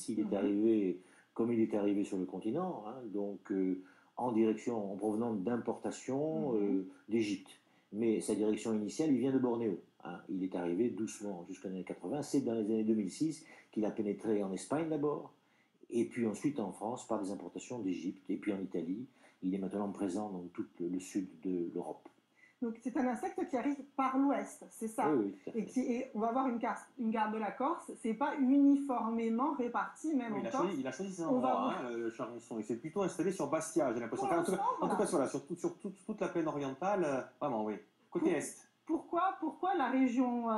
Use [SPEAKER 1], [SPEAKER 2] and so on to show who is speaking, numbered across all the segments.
[SPEAKER 1] Il est arrivé, comme il est arrivé sur le continent, hein, donc en direction, en provenance d'importation d'Égypte. Mais sa direction initiale, il vient de Bornéo. Hein. Il est arrivé doucement jusqu'aux années 80. C'est dans les années 2006 qu'il a pénétré en Espagne d'abord, et puis ensuite en France par des importations d'Égypte, et puis en Italie. Il est maintenant présent dans tout le sud de l'Europe.
[SPEAKER 2] Donc c'est un insecte qui arrive par l'ouest, c'est ça.
[SPEAKER 1] Oui,
[SPEAKER 2] et on va voir une carte de la Corse, c'est pas uniformément réparti, même en Corse.
[SPEAKER 3] Il a choisi ses endroits, le Charançon. Il s'est plutôt installé sur Bastia, j'ai l'impression. En tout cas, voilà, sur toute la plaine orientale, vraiment, oui. Côté est.
[SPEAKER 2] Pourquoi la région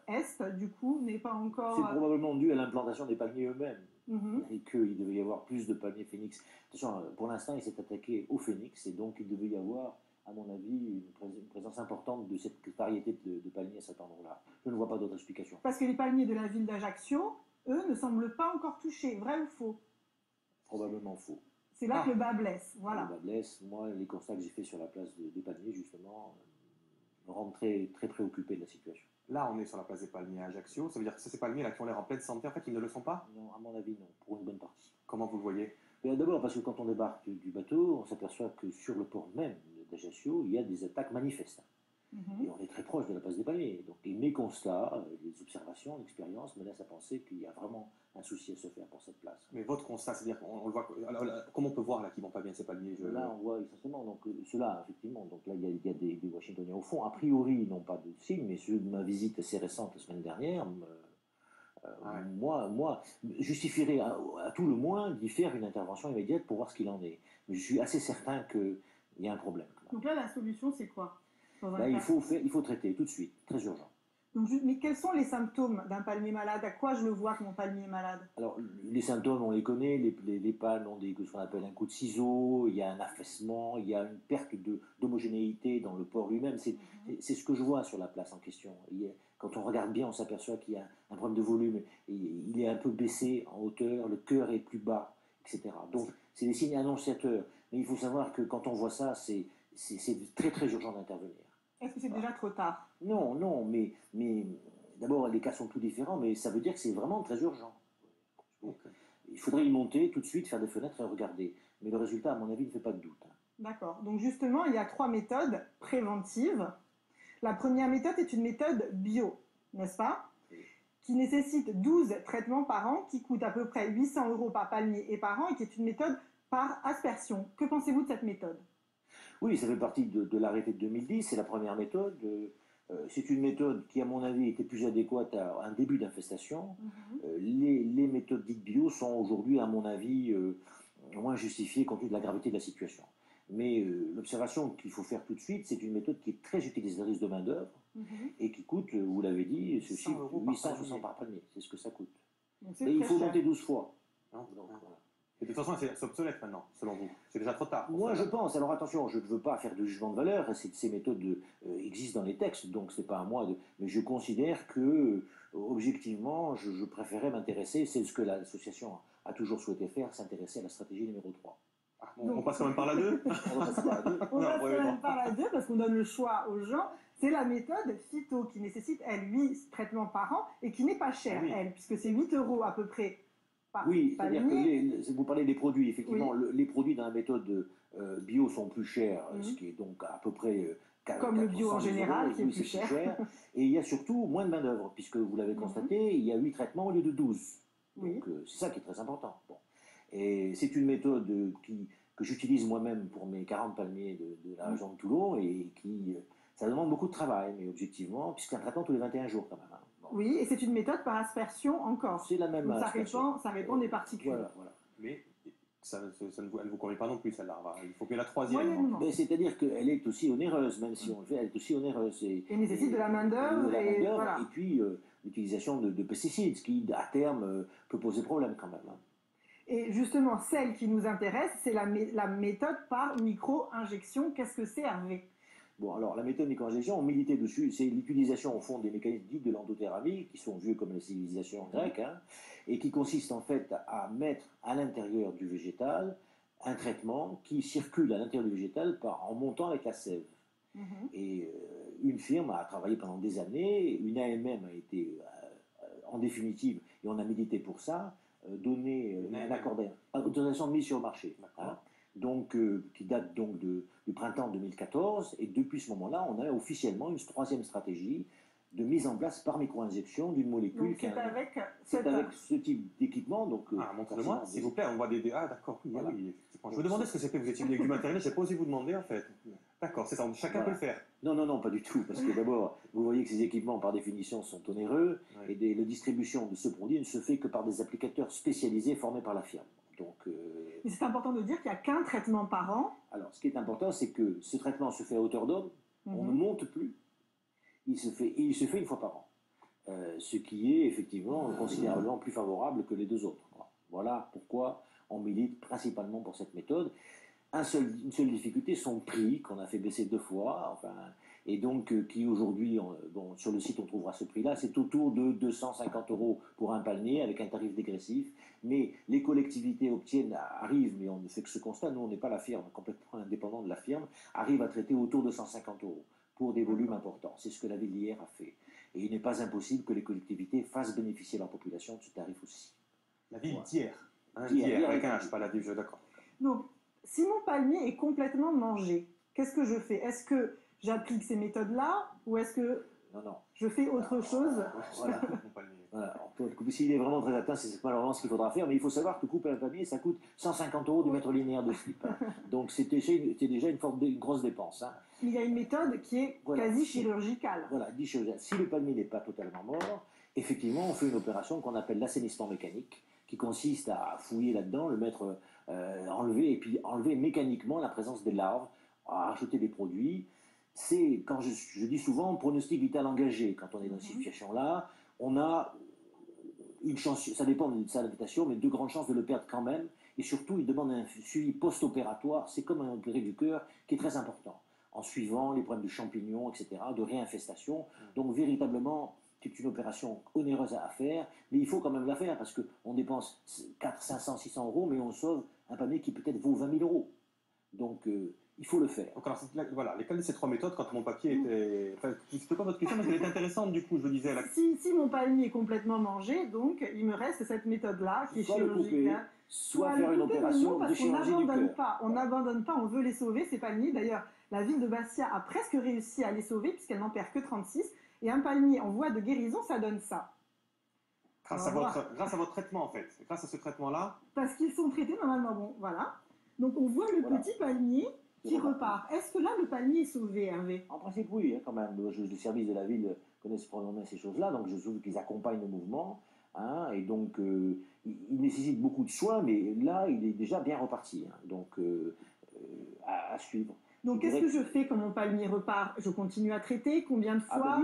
[SPEAKER 2] est, du coup, n'est pas encore...
[SPEAKER 1] C'est probablement dû à l'implantation des palmiers eux-mêmes. Et qu'il devait y avoir plus de palmiers phénix. Attention, pour l'instant, il s'est attaqué au phénix, et donc il devait y avoir, à mon avis, une présence importante de cette variété de palmiers à cet endroit-là. Je ne vois pas d'autre explication.
[SPEAKER 2] Parce que les palmiers de la ville d'Ajaccio, eux, ne semblent pas encore touchés. Vrai ou faux?
[SPEAKER 1] Probablement faux.
[SPEAKER 2] C'est là que le bas blesse, voilà.
[SPEAKER 1] Le bas blesse. Moi, les constats que j'ai faits sur la place des palmiers, justement, me rendent très, très préoccupé de la situation.
[SPEAKER 3] Là, on est sur la place des palmiers à Ajaccio. Ça veut dire que ces palmiers-là qui ont l'air en pleine santé, en fait, ils ne le sont pas?
[SPEAKER 1] Non, à mon avis, non, pour une bonne partie.
[SPEAKER 3] Comment vous le voyez?
[SPEAKER 1] D'abord, parce que quand on débarque du bateau, on s'aperçoit que sur le port même d'Ajaccio, il y a des attaques manifestes. Et on est très proche de la place des palmiers. Donc, et mes constats, les observations, l'expérience me laissent à penser qu'il y a vraiment un souci à se faire pour cette place.
[SPEAKER 3] Mais votre constat, c'est-à-dire qu'on le voit. Comment on peut voir là qu'ils vont pas bien ces palmiers?
[SPEAKER 1] Là, on voit essentiellement ceux-là, effectivement. Donc là, il y a des Washingtoniens au fond. A priori, ils n'ont pas de signes, mais ceux de ma visite assez récente la semaine dernière, moi, justifierait à tout le moins d'y faire une intervention immédiate pour voir ce qu'il en est. Mais je suis assez certain qu'il y a un problème.
[SPEAKER 2] Donc là, la solution, c'est quoi?
[SPEAKER 1] Là, il faut traiter tout de suite, très urgent.
[SPEAKER 2] Donc, mais quels sont les symptômes d'un palmier malade? À quoi je le vois que mon palmier est malade?
[SPEAKER 1] Alors, les symptômes, on les connaît. Les palmes ont ce qu'on appelle un coup de ciseau, il y a un affaissement, il y a une perte d'homogénéité dans le port lui-même. C'est ce que je vois sur la place en question. Quand on regarde bien, on s'aperçoit qu'il y a un problème de volume. Il est un peu baissé en hauteur, le cœur est plus bas, etc. Donc, c'est des signes annonciateurs. Mais il faut savoir que quand on voit ça, c'est très très urgent d'intervenir.
[SPEAKER 2] Est-ce que c'est déjà trop tard?
[SPEAKER 1] Non, mais d'abord, les cas sont tout différents, mais ça veut dire que c'est vraiment très urgent. Okay. Il faudrait y monter tout de suite, faire des fenêtres et regarder. Mais le résultat, à mon avis, ne fait pas de doute.
[SPEAKER 2] D'accord. Donc justement, il y a 3 méthodes préventives. La première méthode est une méthode bio, n'est-ce pas? Oui. Qui nécessite 12 traitements par an, qui coûte à peu près 800 € par palmier et par an, et qui est une méthode par aspersion. Que pensez-vous de cette méthode?
[SPEAKER 1] Oui, ça fait partie de l'arrêté de 2010, c'est la première méthode. C'est une méthode qui, à mon avis, était plus adéquate à un début d'infestation. Les méthodes dites bio sont aujourd'hui, à mon avis, moins justifiées compte tenu de la gravité de la situation. Mais l'observation qu'il faut faire tout de suite, c'est une méthode qui est très utilisatrice de main-d'œuvre et qui coûte, vous l'avez dit, ce chiffre, 800 par palmier. C'est ce que ça coûte. Et il faut monter 12 fois. Donc, voilà.
[SPEAKER 3] Et de toute façon, c'est obsolète maintenant, selon vous. C'est déjà trop tard.
[SPEAKER 1] Moi, je pense. Alors attention, je ne veux pas faire de jugement de valeur. Ces méthodes existent dans les textes, donc c'est pas à moi de. Mais je considère que, objectivement, je préférais m'intéresser. C'est ce que l'association a toujours souhaité faire, s'intéresser à la stratégie numéro 3.
[SPEAKER 3] On passe quand même par la 2.
[SPEAKER 2] On passe quand même par la 2 parce qu'on donne le choix aux gens. C'est la méthode phyto qui nécessite, elle, 8 traitements par an et qui n'est pas chère, elle, puisque c'est 8 € à peu près.
[SPEAKER 1] Oui, c'est-à-dire que vous parlez des produits, effectivement, les produits dans la méthode bio sont plus chers, ce qui est donc à peu près...
[SPEAKER 2] Comme le bio en général, qui est plus cher.
[SPEAKER 1] Et il y a surtout moins de main-d'œuvre, puisque vous l'avez constaté, il y a 8 traitements au lieu de 12. Donc c'est ça qui est très important. Bon. Et c'est une méthode que j'utilise moi-même pour mes 40 palmiers de la région de Toulon et qui... ça demande beaucoup de travail, mais objectivement, puisqu'un traitement tous les 21 jours quand même. Hein.
[SPEAKER 2] Bon. Oui, et c'est une méthode par aspersion encore.
[SPEAKER 1] C'est la même aspersion.
[SPEAKER 2] Ça répond des particules.
[SPEAKER 1] Voilà.
[SPEAKER 3] Mais elle ne vous convient pas non plus, celle-là. Il faut qu'il y ait la troisième.
[SPEAKER 1] C'est-à-dire qu'elle est aussi onéreuse, même si on le fait, elle est aussi onéreuse.
[SPEAKER 2] Et nécessite de la main-d'œuvre.
[SPEAKER 1] Et puis l'utilisation de pesticides, ce qui, à terme, peut poser problème quand même. Hein.
[SPEAKER 2] Et justement, celle qui nous intéresse, c'est la méthode par micro-injection. Qu'est-ce que c'est, Hervé?
[SPEAKER 1] Bon, alors la méthode micro-injection, on militait dessus, c'est l'utilisation au fond des mécanismes dits de l'endothérapie, qui sont vieux comme les civilisations grecques, hein, et qui consiste en fait à mettre à l'intérieur du végétal un traitement qui circule à l'intérieur du végétal en montant avec la sève. Et une firme a travaillé pendant des années, une AMM a été en définitive, et on a milité pour ça, donné un accord d'autorisation de mise sur le marché. Hein, donc, qui date donc du printemps 2014. Et depuis ce moment-là, on a officiellement une troisième stratégie de mise en place par micro-injection d'une molécule.
[SPEAKER 2] C'est avec
[SPEAKER 1] ce type d'équipement.
[SPEAKER 3] Montrez-moi, s'il vous plaît, on voit des... Ah, d'accord, oui, voilà. Oui. Je me demandais ce que c'était, vous étiez légumes matériels, je n'ai pas osé vous demander en fait. D'accord, c'est ça, chacun peut le faire.
[SPEAKER 1] Non, pas du tout, parce que d'abord, vous voyez que ces équipements, par définition, sont onéreux, et la distribution de ce produit ne se fait que par des applicateurs spécialisés formés par la firme. Donc,
[SPEAKER 2] mais c'est important de dire qu'il n'y a qu'un traitement par an.
[SPEAKER 1] Alors, ce qui est important, c'est que ce traitement se fait à hauteur d'homme, on ne monte plus, il se fait une fois par an. Ce qui est effectivement considérablement plus favorable que les deux autres. Voilà pourquoi on milite principalement pour cette méthode. Une seule difficulté, son prix, qu'on a fait baisser 2 fois, enfin, et donc qui aujourd'hui, sur le site on trouvera ce prix-là, c'est autour de 250 € pour un palmier avec un tarif dégressif, mais les collectivités arrivent, mais on ne fait que ce constat, nous on n'est pas la firme, complètement indépendant de la firme, arrivent à traiter autour de 150 € pour des volumes importants. C'est ce que la ville d'hier a fait. Et il n'est pas impossible que les collectivités fassent bénéficier leur population de ce tarif aussi.
[SPEAKER 3] La ville d'hier, d'hier, avec un H, pas la ville, d'accord.
[SPEAKER 2] Donc, si mon palmier est complètement mangé, qu'est-ce que je fais? Est-ce que j'applique ces méthodes-là ou est-ce que je fais autre chose?
[SPEAKER 1] Voilà. S'il est vraiment très atteint, c'est malheureusement ce qu'il faudra faire, mais il faut savoir que couper un palmier, ça coûte 150 € du mètre linéaire de slip. Hein. Donc c'est déjà une grosse dépense. Hein.
[SPEAKER 2] Il y a une méthode qui est quasi chirurgicale.
[SPEAKER 1] Voilà, dit chirurgicale. Si le palmier n'est pas totalement mort, effectivement, on fait une opération qu'on appelle l'assainissement mécanique, qui consiste à fouiller là-dedans, le mettre enlever, et puis enlever mécaniquement la présence des larves, à rajouter des produits. C'est, quand je dis souvent, pronostic vital engagé. Quand on est dans cette situation-là, on a une chance, ça dépend de sa habitation, mais de grandes chances de le perdre quand même. Et surtout, il demande un suivi post-opératoire. C'est comme un opéré du cœur qui est très important, en suivant les problèmes de champignons, etc., de réinfestation. Donc, véritablement, c'est une opération onéreuse à faire, mais il faut quand même la faire parce qu'on dépense 400, 500, 600 €, mais on sauve un palmier qui peut-être vaut 20 000 €. Donc, il faut le faire.
[SPEAKER 3] Donc, alors, voilà, lesquelles de ces 3 méthodes, quand mon papier était... Enfin, c'était pas votre question, mais elle est intéressante, du coup, je le disais.
[SPEAKER 2] Si mon palmier est complètement mangé, donc, il me reste cette méthode-là, qui est chirurgicale.
[SPEAKER 1] Soit faire une opération de chirurgie du cœur.
[SPEAKER 2] On n'abandonne pas, on veut les sauver, ces palmiers. D'ailleurs, la ville de Bastia a presque réussi à les sauver, puisqu'elle n'en perd que 36. Et un palmier en voie de guérison, ça donne ça.
[SPEAKER 3] Grâce à votre traitement, en fait. Grâce à ce traitement-là.
[SPEAKER 2] Parce qu'ils sont traités normalement. Bon, voilà. Donc, on voit le petit palmier qui repart. Est-ce que là, le palmier est sauvé, Hervé?
[SPEAKER 1] En principe, oui, hein, quand même. Les services de la ville connaissent probablement ces choses-là, donc je trouve qu'ils accompagnent le mouvement. Hein, et donc, il nécessite beaucoup de soins, mais là, il est déjà bien reparti. Hein, donc, à suivre.
[SPEAKER 2] Donc, qu'est-ce que je fais quand mon palmier repart? Je continue à traiter? Combien de fois?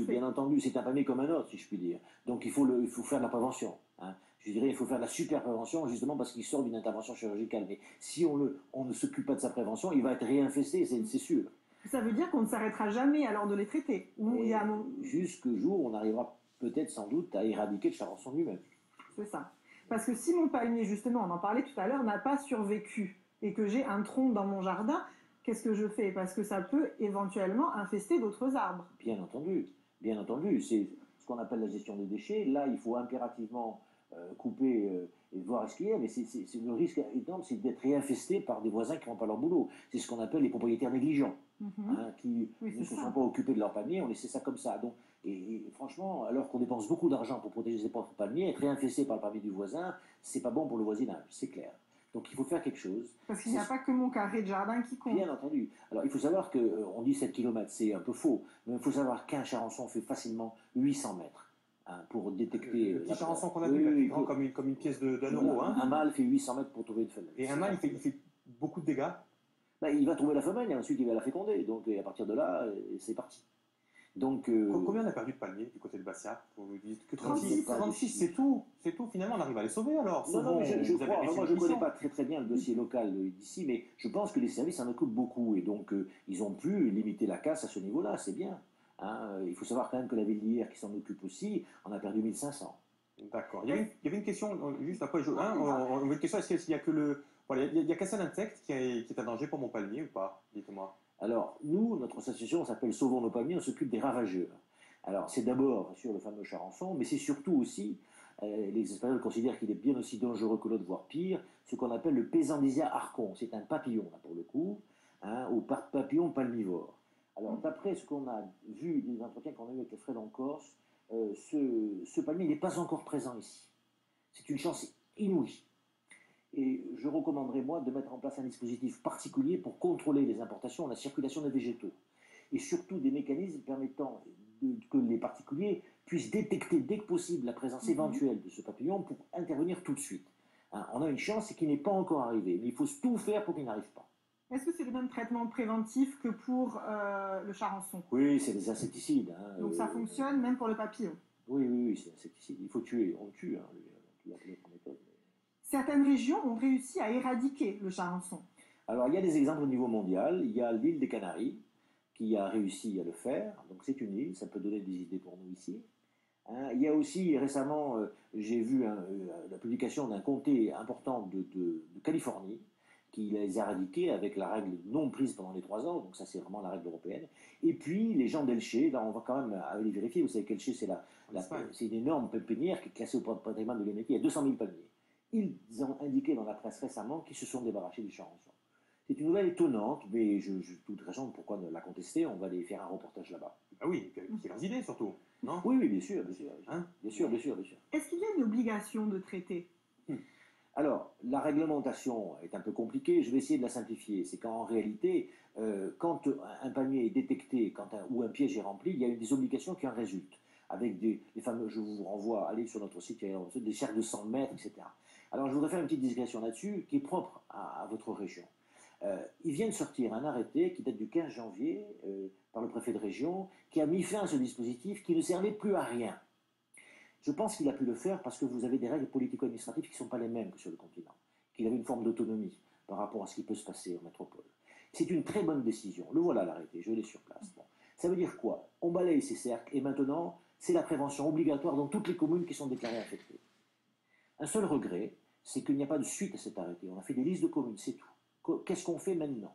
[SPEAKER 1] Bien entendu, c'est un palmier comme un autre, si je puis dire. Donc, il faut faire de la prévention. Hein. Je dirais, il faut faire de la super prévention, justement parce qu'il sort d'une intervention chirurgicale. Mais si on ne s'occupe pas de sa prévention, il va être réinfesté, c'est sûr.
[SPEAKER 2] Ça veut dire qu'on ne s'arrêtera jamais alors de les traiter?
[SPEAKER 1] Jusqu'au jour où on arrivera peut-être, sans doute, à éradiquer le charançon lui-même.
[SPEAKER 2] C'est ça. Parce que si mon palmier, justement, on en parlait tout à l'heure, n'a pas survécu et que j'ai un tronc dans mon jardin, qu'est-ce que je fais? Parce que ça peut éventuellement infester d'autres arbres.
[SPEAKER 1] Bien entendu. C'est ce qu'on appelle la gestion des déchets. Là, il faut impérativement couper et voir ce qu'il y a, mais le risque énorme, c'est d'être réinfesté par des voisins qui ne font pas leur boulot. C'est ce qu'on appelle les propriétaires négligents, qui ne se sont pas occupés de leur palmier, on laissait ça comme ça. Donc, et franchement, alors qu'on dépense beaucoup d'argent pour protéger ses propres palmiers, être réinfesté par le palmier du voisin, c'est pas bon pour le voisinage, c'est clair. Donc il faut faire quelque chose.
[SPEAKER 2] Parce qu'il n'y a pas que mon carré de jardin qui compte.
[SPEAKER 1] Bien entendu. Alors il faut savoir qu'on dit 7 km, c'est un peu faux, mais il faut savoir qu'un charançon fait facilement 800 mètres. Hein, pour détecter...
[SPEAKER 3] Le petit charançon qu'on a vu, grand comme une pièce d'1 €. Hein.
[SPEAKER 1] Un mâle fait 800 mètres pour trouver une femelle.
[SPEAKER 3] Et un mâle, il fait beaucoup de dégâts.
[SPEAKER 1] Il va trouver la femelle et ensuite il va la féconder. Donc à partir de là, c'est parti. Donc,
[SPEAKER 3] combien on a perdu de palmiers du côté de Bastia? Vous dites que 36, c'est tout. C'est tout, finalement, on arrive à les sauver alors.
[SPEAKER 1] Non, mais je crois, moi je ne connais pas très bien le dossier local d'ici, mais je pense que les services en occupent beaucoup et donc ils ont pu limiter la casse à ce niveau-là, c'est bien. Hein, il faut savoir quand même que la ville d'hier qui s'en occupe aussi en a perdu 1500.
[SPEAKER 3] D'accord. Il y avait une question, juste après, on avait une question, est-ce qu'il y a que le... Voilà, il y a qu'un seul insecte qui est un danger pour mon palmier ou pas? Dites-moi.
[SPEAKER 1] Alors, nous, notre association s'appelle Sauvons nos palmiers, on s'occupe des ravageurs. Alors, c'est d'abord, bien sûr, le fameux charançon, mais c'est surtout aussi les Espagnols considèrent qu'il est bien aussi dangereux que l'autre, voire pire, ce qu'on appelle le Pesandisia arcon. C'est un papillon, là, pour le coup, hein, ou papillon palmivore. Alors, d'après ce qu'on a vu, des entretiens qu'on a eu avec Fred en Corse, ce palmier n'est pas encore présent ici. C'est une chance inouïe. Et je recommanderais, moi, de mettre en place un dispositif particulier pour contrôler les importations, la circulation des végétaux. Et surtout des mécanismes permettant que les particuliers puissent détecter dès que possible la présence éventuelle de ce papillon pour intervenir tout de suite. Hein, on a une chance, c'est qu'il n'est pas encore arrivé, mais il faut tout faire pour qu'il n'arrive pas.
[SPEAKER 2] Est-ce que c'est le même traitement préventif que pour le charançon?
[SPEAKER 1] Oui, c'est des insecticides. Hein,
[SPEAKER 2] donc ça fonctionne même pour le papillon?
[SPEAKER 1] Oui, c'est insecticide. Il faut tuer, on le tue. Hein, méthode.
[SPEAKER 2] Certaines régions ont réussi à éradiquer le charançon.
[SPEAKER 1] Alors, il y a des exemples au niveau mondial. Il y a l'île des Canaries qui a réussi à le faire. Donc, c'est une île, ça peut donner des idées pour nous ici. Hein, il y a aussi, récemment, j'ai vu la publication d'un comté important de Californie qui les a éradiqués avec la règle non prise pendant les 3 ans. Donc, ça, c'est vraiment la règle européenne. Et puis, les gens d'Elché, là, on va quand même aller vérifier. Vous savez qu'Elché, c'est une énorme pépinière qui est classée au patrimoine de l'UNESCO. Il y a 200 000 palmiers. Ils ont indiqué dans la presse récemment qu'ils se sont débarrassés du charançon. C'est une nouvelle étonnante, mais je toute raison de pourquoi ne la contester. On va aller faire un reportage là-bas.
[SPEAKER 3] Ah oui, c'est leurs idées surtout, non?
[SPEAKER 1] Oui, bien sûr.
[SPEAKER 3] Hein?
[SPEAKER 1] Bien sûr.
[SPEAKER 2] Est-ce qu'il y a une obligation de traiter?
[SPEAKER 1] Alors, la réglementation est un peu compliquée, je vais essayer de la simplifier. C'est qu'en réalité, quand un panier est détecté ou un piège est rempli, il y a des obligations qui en résultent. Avec les fameux, je vous renvoie, allez sur notre site, il y a des cercles de 100 mètres, etc. Alors, je voudrais faire une petite digression là-dessus, qui est propre à votre région. Il vient de sortir un arrêté qui date du 15 janvier par le préfet de région, qui a mis fin à ce dispositif qui ne servait plus à rien. Je pense qu'il a pu le faire parce que vous avez des règles politico-administratives qui ne sont pas les mêmes que sur le continent, qu'il avait une forme d'autonomie par rapport à ce qui peut se passer en métropole. C'est une très bonne décision. Le voilà l'arrêté, je l'ai sur place. Bon. Ça veut dire quoi? On balaye ces cercles et maintenant, c'est la prévention obligatoire dans toutes les communes qui sont déclarées affectées. Un seul regret, c'est qu'il n'y a pas de suite à cet arrêté. On a fait des listes de communes, c'est tout. Qu'est-ce qu'on fait maintenant?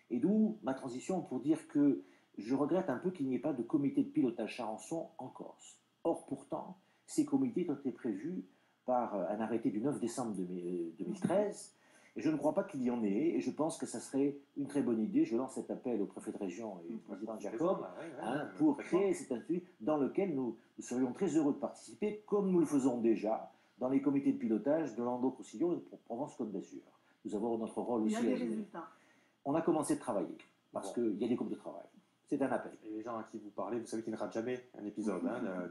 [SPEAKER 1] Et d'où ma transition pour dire que je regrette un peu qu'il n'y ait pas de comité de pilotage charançon en Corse. Or, pourtant, ces comités ont été prévus par un arrêté du 9 décembre 2013, et je ne crois pas qu'il y en ait, et je pense que ça serait une très bonne idée. Je lance cet appel au préfet de région et au président Jacob pour créer cet institut dans lequel nous serions très heureux de participer, comme nous le faisons déjà dans les comités de pilotage de Languedoc-Roussillon et de Provence-Côte d'Azur. Nous avons notre rôle aussi.
[SPEAKER 2] Il y a des résultats.
[SPEAKER 1] On a commencé de travailler, parce qu'il y a des groupes de travail. C'est un appel.
[SPEAKER 3] Et les gens à qui vous parlez, vous savez qu'ils ne ratent jamais un épisode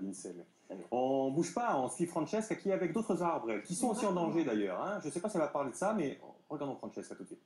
[SPEAKER 3] d'INSEM. On ne bouge pas, on suit Francesca qui est avec d'autres arbres, qui sont aussi en danger d'ailleurs. Je ne sais pas si elle va parler de ça, mais regardons Francesca tout de suite.